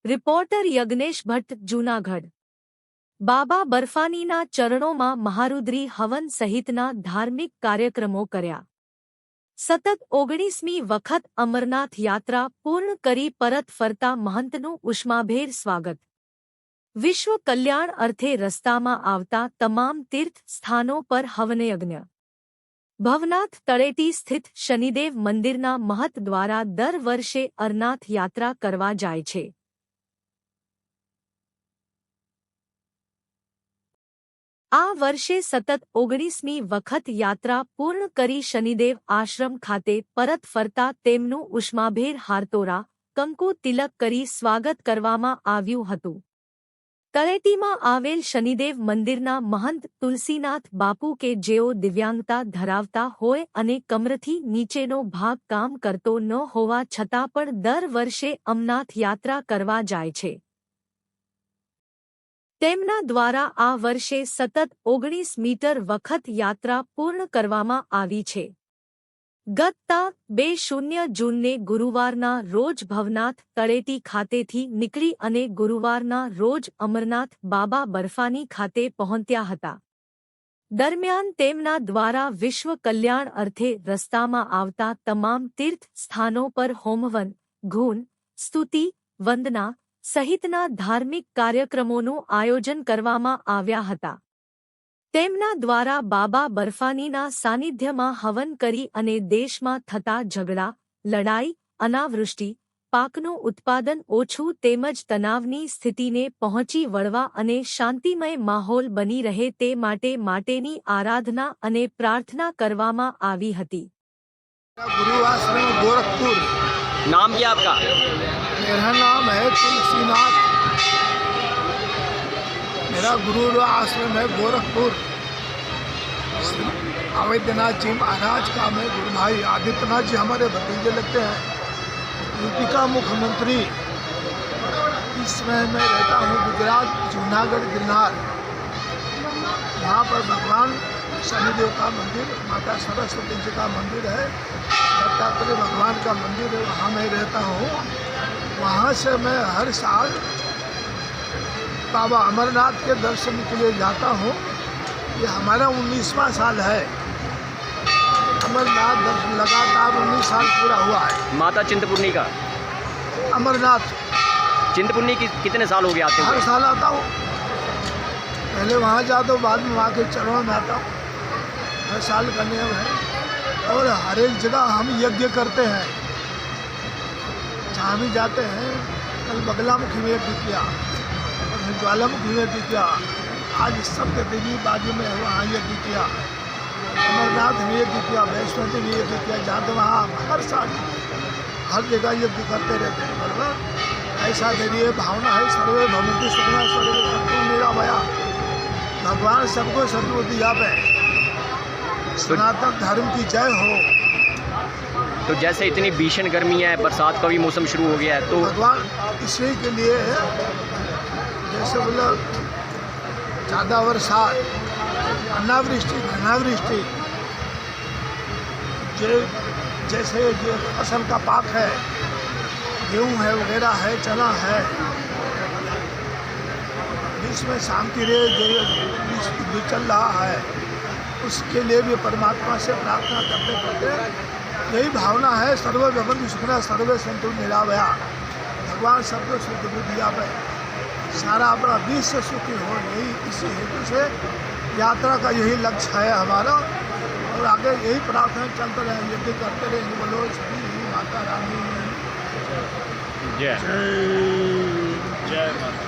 Reporter Yagnesh Bhatt, Junagadh. બાબા બર્ફાનીના ચરણોમાં મહારુદ્રી હવન સહિતના ધાર્મિક કાર્યક્રમો કર્યા। સતત 19મી વખત અમરનાથ યાત્રા પૂર્ણ કરી પરત ફરતા મહંતનું ઉષ્માભેર સ્વાગત। વિશ્વ કલ્યાણ અર્થે રસ્તામાં આવતા તમામ તીર્થ સ્થાનો પર હવનયજ્ઞ। ભવનાથ તળેટી સ્થિત શનિદેવ મંદિરના મહંત દ્વારા દર વર્ષે અમરનાથ યાત્રા કરવા જાય છે। આ વર્ષે સતત 19મી વખત યાત્રા પૂર્ણ કરી શનિદેવ આશ્રમ ખાતે પરત ફરતા તેમનું ઉષ્માભેર હારતોરા, કંકુ તિલક કરી સ્વાગત કરવામાં આવ્યું હતું। તળેટીમાં આવેલ શનિદેવ મંદિરના મહંત તુલસીનાથ બાપુ કે જેઓ દિવ્યાંગતા ધરાવતા હોય અને કમરથી નીચેનો ભાગ કામ કરતો ન હોવા છતાં પણ દર વર્ષે અમરનાથ યાત્રા કરવા જાય છે। તેમના દ્વારા આ વર્ષે સતત 19 મીટર વખત યાત્રા પૂર્ણ કરવામાં આવી છે। ગત તા 20 જૂનને ગુરુવારના રોજ ભવનાથ તળેટી ખાતેથી નીકળી અને ગુરુવારના રોજ અમરનાથ બાબા બર્ફાની ખાતે પહોંચ્યા હતા। દરમિયાન તેમના દ્વારા વિશ્વ કલ્યાણ અર્થે રસ્તામાં આવતા તમામ તીર્થ સ્થાનો પર હોમવન, ગુણ, સ્તુતિ, વંદના સહિતના ધાર્મિક કાર્યક્રમોનું આયોજન કરવામાં આવ્યા હતા। તેમના દ્વારા બાબા બર્ફાનીના સાનિધ્યમાં હવન કરી અને દેશમાં થતા ઝઘડા, લડાઈ, અનાવૃષ્ટિ, પાકનું ઉત્પાદન ઓછું તેમજ તણાવની સ્થિતિને પહોંચી વળવા અને શાંતિમય માહોલ બની રહે તે માટેની આરાધના અને પ્રાર્થના કરવામાં આવી હતી। गुरुआश्रम गोरखपुर। नाम क्या आपका? मेरा नाम है तुलसीनाथ। मेरा गुरु आश्रम है गोरखपुर। अवैधनाथ जी महाराज का मैं गुरु भाई आदित्यनाथ जी हमारे भतीजे लगते हैं। यूपी का मुख्यमंत्री। इस समय मैं रहता हूँ गुजरात, जूनागढ़, गिरनार। यहाँ पर भगवान शनिदेव का मंदिर, माता सरस्वती जी का मंदिर है, दत्तात्रेय भगवान का मंदिर है, वहाँ मैं रहता हूँ। वहाँ से मैं हर साल बाबा अमरनाथ के दर्शन के लिए जाता हूँ। ये हमारा 19वां साल है। अमरनाथ दर्शन लगातार 19 साल पूरा हुआ है। माता चिंतपूर्णी का अमरनाथ चिंतपूर्णी की कितने साल हो गए आते हर हुए? साल आता हूँ। पहले वहाँ जाता हूँ, बाद में वहाँ के चरणों में आता हूँ। हर साल का नियम है और हर एक जगह हम यज्ञ करते हैं। जहाँ भी जाते हैं, कल बगलामुखी में यज्ञ किया और ज्वालामुखी में यज्ञ किया। आज सप्त देवी बाजू में वहाँ यज्ञ किया, अमरनाथ में यज्ञ किया, वैष्णो देवी में यज्ञ किया। जहाँ तो वहाँ हर साल हर जगह यज्ञ करते रहते हैं। बराबर ऐसा मेरी ये भावना है। सर्वे भवन्ति सुखिनः सर्वे सन्तु निरामया। भगवान सबको सद्बुद्धि आपे। सनातन धर्म की जय हो। तो जैसे इतनी भीषण गर्मी है, बरसात का भी मौसम शुरू हो गया है, तो भगवान इसी के लिए है। जैसे मतलब ज़्यादा बरसात, अनावृष्टि, घनावृष्टि, जैसे जो फसल का पाक है, गेहूँ है वगैरह है, चना है, इसमें शांति रहे, जो चल रहा है उसके लिए भी परमात्मा से प्रार्थना करते करते यही भावना है। सर्वे भवन्ति सुखिनः सर्वे सन्तु निरामया। भगवान सबको सुख बुद्धि आपे, सारा अपना विश्व सुखी हो। यही इसी हेतु से यात्रा का यही लक्ष्य है हमारा और आगे यही प्रार्थना चलते रहे, यज्ञ करते रहेंगे। बोलो श्री माता रानी जय जय।